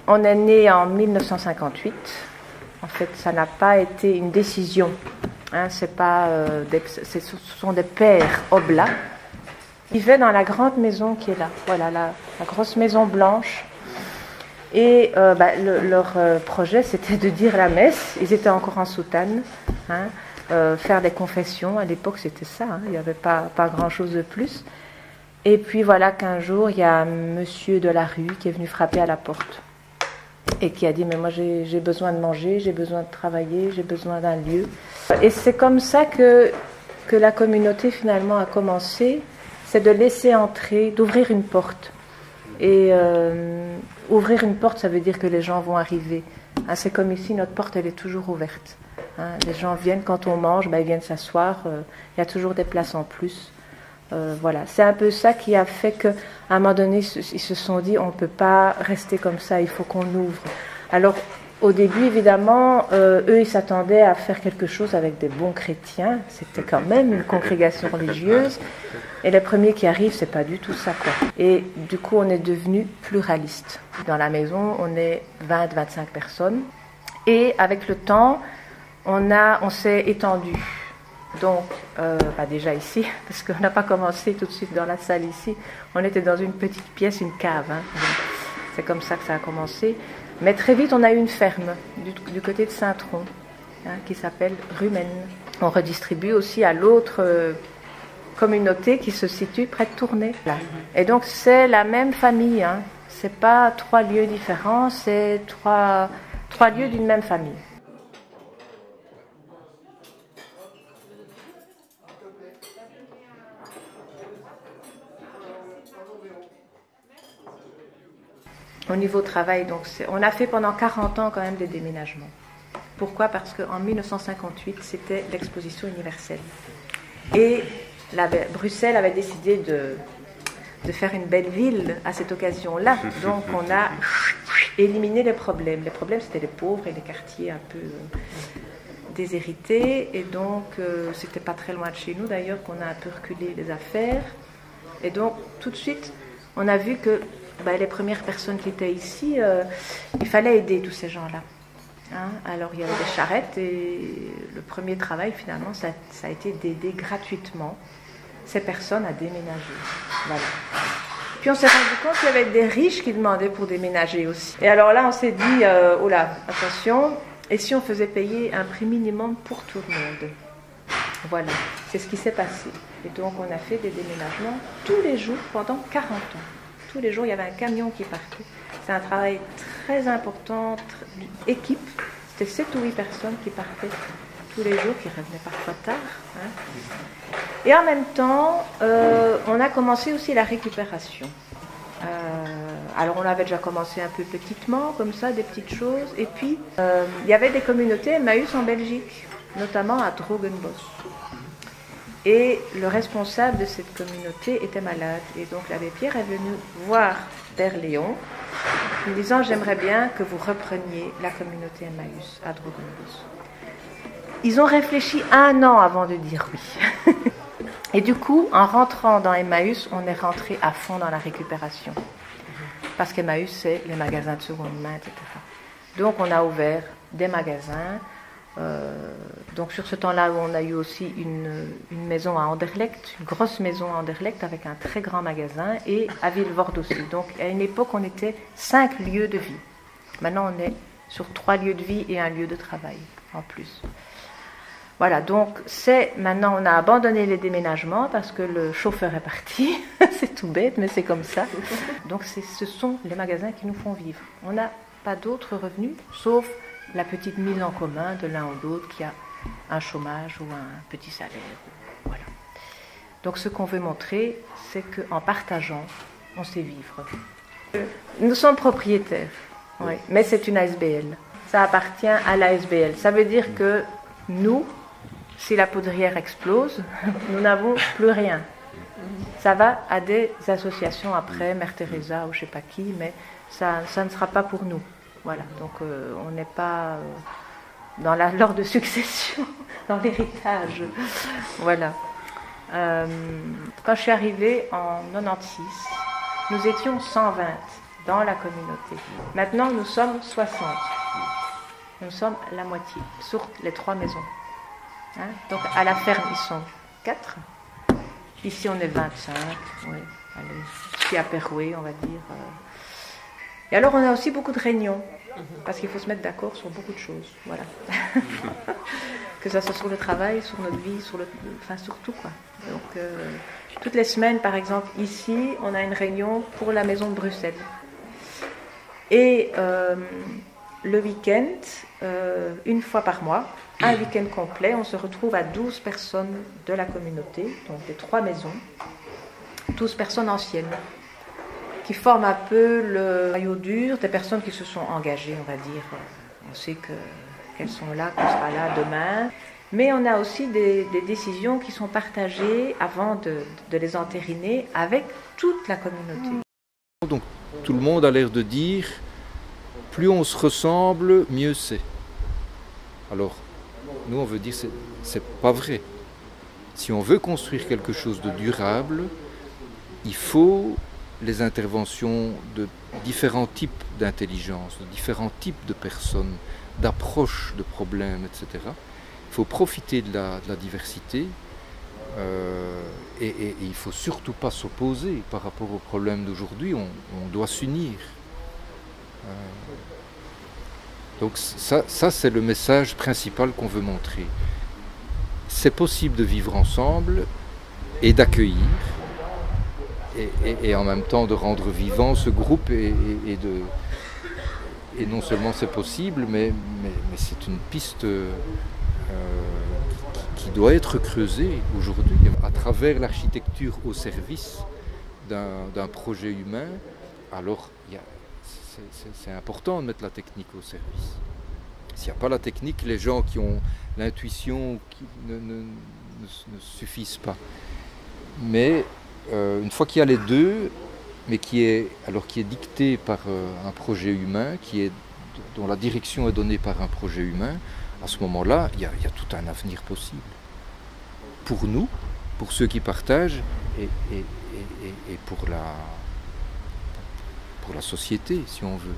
On est né en 1958. En fait, ça n'a pas été une décision. Ce sont des pères oblats. Ils vivaient dans la grande maison qui est là. Voilà, la grosse maison blanche. Et leur projet, c'était de dire la messe. Ils étaient encore en soutane. Faire des confessions. À l'époque, c'était ça. Il n'y avait pas grand-chose de plus. Et puis voilà qu'un jour, il y a un monsieur de la rue qui est venu frapper à la porte. Et qui a dit, mais moi j'ai besoin de manger, j'ai besoin de travailler, j'ai besoin d'un lieu. Et c'est comme ça que la communauté finalement a commencé, c'est de laisser entrer, d'ouvrir une porte. Et ouvrir une porte, ça veut dire que les gens vont arriver. C'est comme ici, notre porte elle est toujours ouverte. Les gens viennent quand on mange, ils viennent s'asseoir, il y a toujours des places en plus. Voilà, c'est un peu ça qui a fait qu'à un moment donné, ils se sont dit, on ne peut pas rester comme ça, il faut qu'on ouvre. Alors, au début, évidemment, eux, ils s'attendaient à faire quelque chose avec des bons chrétiens. C'était quand même une congrégation religieuse. Et les premiers qui arrivent, c'est pas du tout ça, quoi. Et du coup, on est devenu pluraliste. Dans la maison, on est 20-25 personnes. Et avec le temps, on s'est étendu. Donc, déjà ici, parce qu'on n'a pas commencé tout de suite dans la salle ici, on était dans une petite pièce, une cave. C'est comme ça que ça a commencé. Mais très vite, on a eu une ferme du côté de Saint-Tron, qui s'appelle Rumen. On redistribue aussi à l'autre communauté qui se situe près de Tournai. Et donc, c'est la même famille. C'est pas 3 lieux différents, c'est trois lieux d'une même famille. Au niveau travail, donc, on a fait pendant 40 ans quand même des déménagements. Pourquoi ? Parce qu'en 1958, c'était l'exposition universelle. Et Bruxelles avait décidé de faire une belle ville à cette occasion-là. Donc on a éliminé les problèmes. Les problèmes, c'était les pauvres et les quartiers un peu déshérités. Et donc, c'était pas très loin de chez nous d'ailleurs qu'on a un peu reculé les affaires. Et donc, tout de suite, on a vu que les premières personnes qui étaient ici, il fallait aider tous ces gens-là. Alors il y avait des charrettes et le premier travail finalement ça a été d'aider gratuitement ces personnes à déménager. Voilà. Puis on s'est rendu compte qu'il y avait des riches qui demandaient pour déménager aussi. Et alors là on s'est dit, attention, et si on faisait payer un prix minimum pour tout le monde ? Voilà, c'est ce qui s'est passé. Et donc on a fait des déménagements tous les jours pendant 40 ans. Tous les jours, il y avait un camion qui partait. C'est un travail très important, équipe. C'était 7 ou 8 personnes qui partaient tous les jours, qui revenaient parfois tard. Et en même temps, on a commencé aussi la récupération. Alors, on avait déjà commencé un peu petitement, comme ça, des petites choses. Et puis, il y avait des communautés Emmaüs en Belgique, notamment à Drogenbos. Et le responsable de cette communauté était malade. Et donc l'abbé Pierre est venu voir Père Léon, en disant « J'aimerais bien que vous repreniez la communauté Emmaüs à Drogenbos ». Ils ont réfléchi 1 an avant de dire oui. Et du coup, en rentrant dans Emmaüs, on est rentré à fond dans la récupération. Parce qu'Emmaüs, c'est les magasins de seconde main, etc. Donc on a ouvert des magasins. Donc sur ce temps-là, on a eu aussi une maison à Anderlecht, une grosse maison à Anderlecht avec un très grand magasin, et à Vilvoorde aussi. Donc à une époque, on était 5 lieux de vie. Maintenant, on est sur 3 lieux de vie et un lieu de travail en plus. Voilà, donc maintenant on a abandonné les déménagements parce que le chauffeur est parti. C'est tout bête, mais c'est comme ça. Donc ce sont les magasins qui nous font vivre. On n'a pas d'autres revenus, sauf la petite mise en commun de l'un ou l'autre qui a un chômage ou un petit salaire. Voilà. Donc ce qu'on veut montrer, c'est qu'en partageant, on sait vivre. Nous sommes propriétaires, oui, mais c'est une ASBL. Ça appartient à l'ASBL. Ça veut dire que nous, si la poudrière explose, nous n'avons plus rien. Ça va à des associations après, Mère Teresa ou je ne sais pas qui, mais ça ne sera pas pour nous. Voilà, donc on n'est pas dans l'ordre de succession, dans l'héritage. Voilà. Quand je suis arrivée en 96, nous étions 120 dans la communauté. Maintenant, nous sommes 60. Nous sommes la moitié, sur les 3 maisons. Hein? Donc, à la ferme, ils sont 4. Ici, on est 25. Oui, allez, ici à Perouet, on va dire. Et alors, on a aussi beaucoup de réunions, parce qu'il faut se mettre d'accord sur beaucoup de choses. Voilà. Que ça soit sur le travail, sur notre vie, enfin, sur tout, quoi. Donc, toutes les semaines, par exemple, ici, on a une réunion pour la maison de Bruxelles. Et le week-end, une fois par mois, un week-end complet, on se retrouve à 12 personnes de la communauté, donc des 3 maisons, 12 personnes anciennes, qui forment un peu le noyau dur des personnes qui se sont engagées, on va dire. On sait qu'elles sont là, qu'on sera là demain. Mais on a aussi des décisions qui sont partagées avant de les entériner avec toute la communauté. Donc tout le monde a l'air de dire, plus on se ressemble, mieux c'est. Alors, nous on veut dire, c'est pas vrai. Si on veut construire quelque chose de durable, il faut les interventions de différents types d'intelligence, de différents types de personnes, d'approches de problèmes, etc. Il faut profiter de la diversité et il ne faut surtout pas s'opposer par rapport aux problèmes d'aujourd'hui. On doit s'unir. Donc ça c'est le message principal qu'on veut montrer. C'est possible de vivre ensemble et d'accueillir et en même temps de rendre vivant ce groupe et non seulement c'est possible, mais c'est une piste qui doit être creusée aujourd'hui à travers l'architecture au service d'un projet humain. Alors c'est important de mettre la technique au service. S'il n'y a pas la technique, les gens qui ont l'intuition ne suffisent pas. Mais une fois qu'il y a les deux, mais qui est dicté par un projet humain, dont la direction est donnée par un projet humain, à ce moment-là, il y a tout un avenir possible. Pour nous, pour ceux qui partagent, et pour la société, si on veut.